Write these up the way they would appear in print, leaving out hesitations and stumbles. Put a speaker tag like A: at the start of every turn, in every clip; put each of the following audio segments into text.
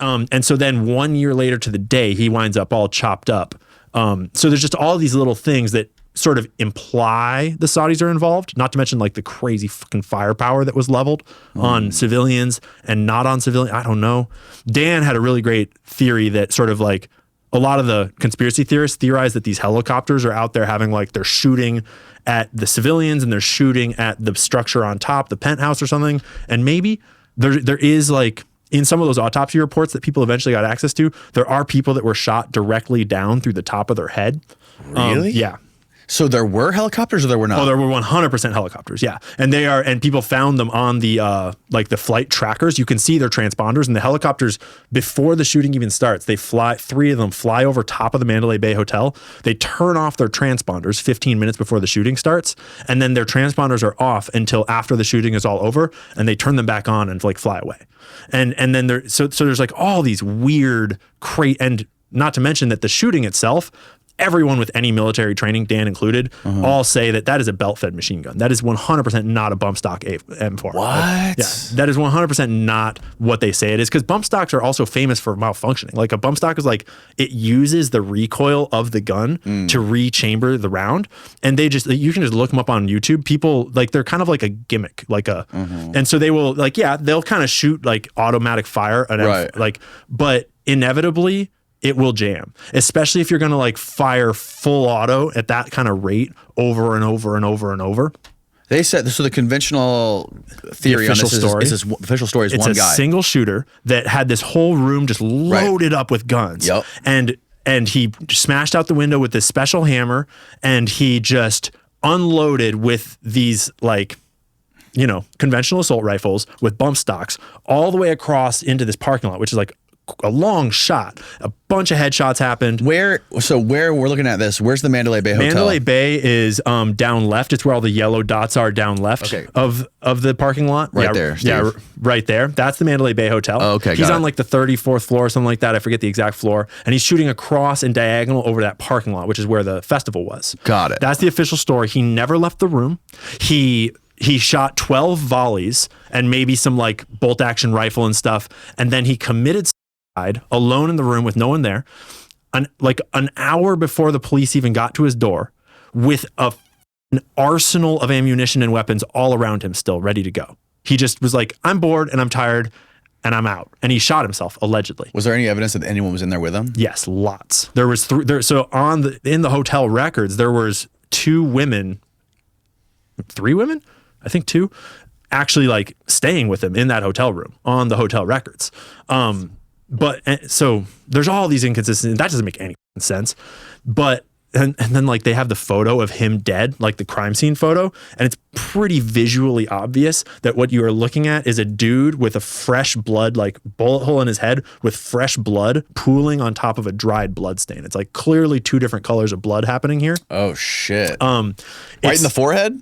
A: And so then 1 year later to the day, he winds up all chopped up. So there's just all these little things that sort of imply the Saudis are involved, not to mention like the crazy fucking firepower that was leveled on civilians and not on civilians. I don't know. Dan had a really great theory that sort of like a lot of the conspiracy theorists theorize that these helicopters are out there having like they're shooting at the civilians and they're shooting at the structure on top, the penthouse or something. And maybe there is like in some of those autopsy reports that people eventually got access to, there are people that were shot directly down through the top of their head.
B: Really?
A: Yeah.
B: So there were helicopters or there were not?
A: Oh, there were 100% helicopters. Yeah. And people found them on the, like the flight trackers. You can see their transponders, and the helicopters before the shooting even starts, three of them fly over top of the Mandalay Bay Hotel. They turn off their transponders 15 minutes before the shooting starts. And then their transponders are off until after the shooting is all over, and they turn them back on and like fly away. And then there's like all these weird and not to mention that the shooting itself, everyone with any military training, Dan included, all say that is a belt-fed machine gun. That is 100% not a bump stock M4.
B: What?
A: Yeah, that is 100% not what they say it is, because bump stocks are also famous for malfunctioning. Like a bump stock is like, it uses the recoil of the gun to rechamber the round, and you can just look them up on YouTube. People, like, they're kind of like a gimmick, and so they will, like, yeah, they'll kind of shoot like automatic fire, but inevitably, it will jam, especially if you're going to like fire full auto at that kind of rate over and over and over and over.
B: They said, so the conventional theory on this is official story is one guy.
A: It's a single shooter that had this whole room just loaded up with guns.
B: Yep.
A: And he smashed out the window with this special hammer, and he just unloaded with these like, conventional assault rifles with bump stocks all the way across into this parking lot, which is like a long shot. A bunch of headshots happened.
B: Where we're looking at this, where's the Mandalay Bay Hotel?
A: Mandalay Bay is down left. It's where all the yellow dots are down left of the parking lot.
B: Right there, Steve.
A: Yeah, right there. That's the Mandalay Bay Hotel.
B: Oh, okay,
A: he's on like the 34th floor or something like that. I forget the exact floor. And he's shooting across and diagonal over that parking lot, which is where the festival was.
B: Got it.
A: That's the official story. He never left the room. He shot 12 volleys and maybe some like bolt action rifle and stuff. And then he committed alone in the room with no one there, an hour before the police even got to his door, with an arsenal of ammunition and weapons all around him still ready to go. He just was like, I'm bored and I'm tired and I'm out. And he shot himself, allegedly.
B: Was there any evidence that anyone was in there with him?
A: Yes, lots. There was so in the hotel records, there was three women, I think two, actually like staying with him in that hotel room on the hotel records. But so there's all these inconsistencies. That doesn't make any sense. But and then like they have the photo of him dead, like the crime scene photo, and it's pretty visually obvious that what you are looking at is a dude with a fresh blood, like bullet hole in his head with fresh blood pooling on top of a dried blood stain. It's like clearly two different colors of blood happening here.
B: Oh shit. Right in the forehead?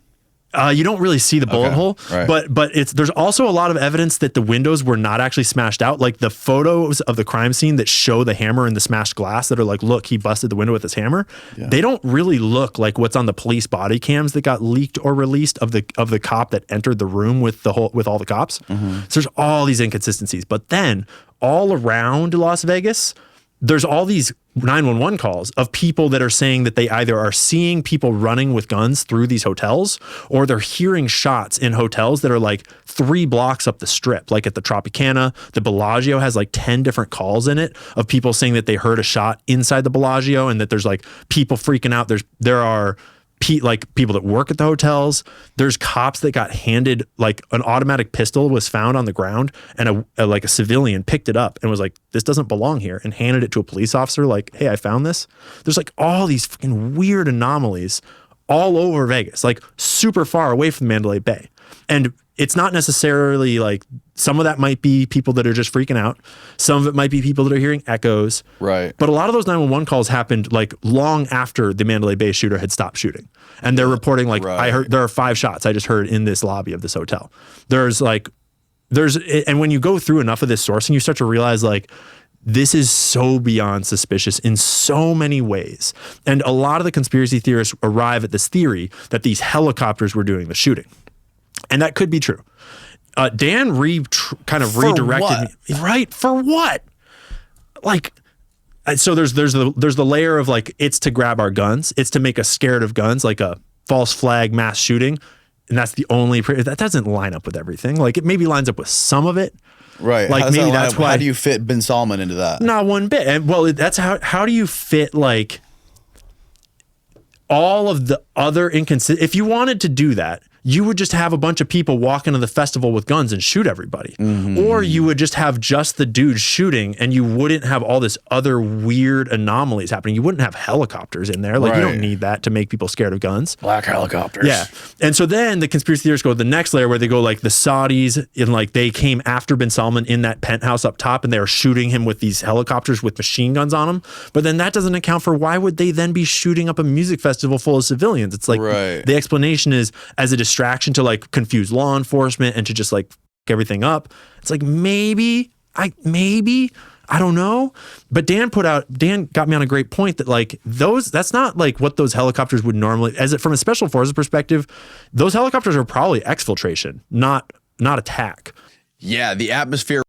A: You don't really see the bullet hole,
B: right.
A: but there's also a lot of evidence that the windows were not actually smashed out. Like the photos of the crime scene that show the hammer and the smashed glass that are like, look, he busted the window with his hammer. Yeah. They don't really look like what's on the police body cams that got leaked or released of the cop that entered the room with all the cops. So there's all these inconsistencies. But then all around Las Vegas, there's all these 911 calls of people that are saying that they either are seeing people running with guns through these hotels, or they're hearing shots in hotels that are like 3 blocks up the strip, like at the Tropicana. The Bellagio has like 10 different calls in it of people saying that they heard a shot inside the Bellagio, and that there's like people freaking out. There are people that work at the hotels. There's cops that got handed like an automatic pistol was found on the ground, and a civilian picked it up and was like, this doesn't belong here, and handed it to a police officer like, hey, I found this. There's like all these fucking weird anomalies all over Vegas, like super far away from Mandalay Bay. And it's not necessarily like, some of that might be people that are just freaking out. Some of it might be people that are hearing echoes.
B: Right.
A: But a lot of those 911 calls happened like long after the Mandalay Bay shooter had stopped shooting. And they're reporting like, I heard there are 5 shots I just heard in this lobby of this hotel. And when you go through enough of this sourcing, you start to realize like, this is so beyond suspicious in so many ways. And a lot of the conspiracy theorists arrive at this theory that these helicopters were doing the shooting. And that could be true. Dan kind of redirected me. Right? For what? like, so there's the layer of like, it's to grab our guns. It's to make us scared of guns, like a false flag mass shooting. And that's the only, that doesn't line up with everything. Like it maybe lines up with some of it.
B: Right.
A: Like maybe that's why.
B: How do you fit Bin Salman into that?
A: Not one bit. And well, that's how do you fit like all of the other if you wanted to do that, you would just have a bunch of people walk into the festival with guns and shoot everybody. Or you would just have just the dudes shooting and you wouldn't have all this other weird anomalies happening. You wouldn't have helicopters in there. Like you don't need that to make people scared of guns.
B: Black helicopters.
A: Yeah. And so then the conspiracy theorists go to the next layer where they go like the Saudis and like they came after Bin Salman in that penthouse up top and they were shooting him with these helicopters with machine guns on them. But then that doesn't account for why would they then be shooting up a music festival full of civilians? It's like the explanation is as a distraction to like confuse law enforcement and to just like f everything up. It's like maybe I don't know. But Dan got me on a great point that like that's not like what those helicopters would normally, from a special forces perspective, those helicopters are probably exfiltration, not attack.
B: Yeah, the atmosphere